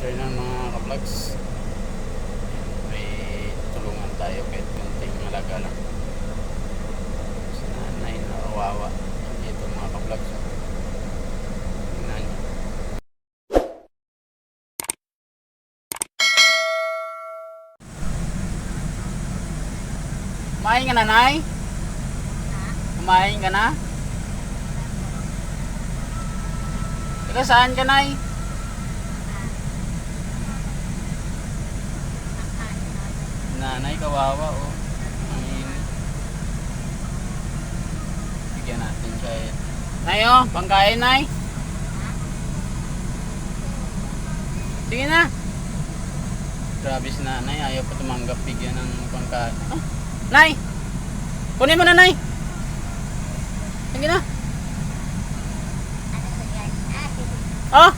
afternoon mga ka-vlogs. May tulungan tayo kahit konting malaga lang. Si nanay na kawawa dito mga ka-vlogs. Tingnan nyo. Kumain ka na, Nay? Kumain ka na? Ika saan ka, Nay? Nanay, kawawa oh. Ang init. Bigyan natin siya eh. Nay oh, pangkain Nay. Sige na. Grabe si nanay, ayaw pa tumanggap bigyan ng pangkain. Oh, Nay! Kunin mo na Nay! Sige na. Oh!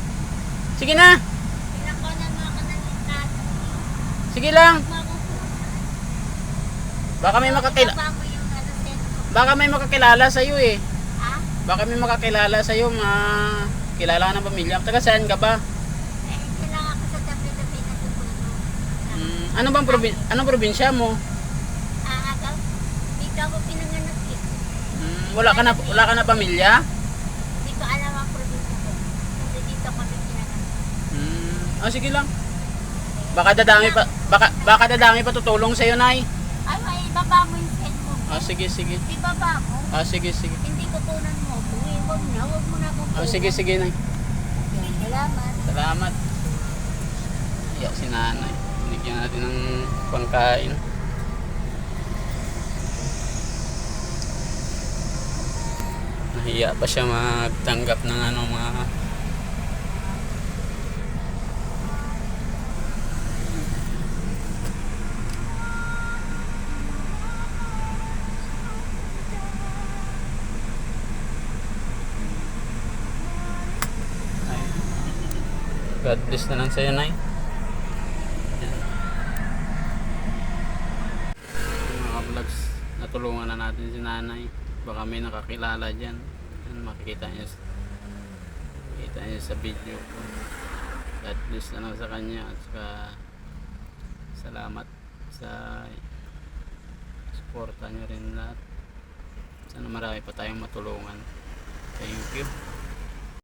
Sige na! Sige lang. Baka may makakilala sa iyo eh. Ha? Baka may makakilala sa iyo, kilala ng pamilya. Taga saan ka ba? Kailangan ko sa tabi-tabi na tutulong. Anong probinsya mo? Agaw, dito ako pinanganak eh. Wala ka na pamilya? Hindi ko alam ang probinsya ko. Kasi dito kami pinanganak. Sige lang. Baka dadami pa tutulong sa iyo, Nay. Ay, may ibaba mo yung cellphone mo. Sige. Ibaba mo. Sige. Hindi ko tunan mo. Huwag mo na kung Sige, Nay. Salamat. Salamat. Iya si nanay. Binigyan natin ng pangkain. Nahiya pa siya magtanggap ng mga God bless na lang sa'yo, Nay. Yan. Mga vlogs, natulungan na natin si nanay. Baka may nakakilala dyan. Yan, makikita niyo sa video ko. God bless na lang sa kanya. At saka salamat sa suporta nyo rin lahat. Sana marami pa tayong matulungan. Thank you.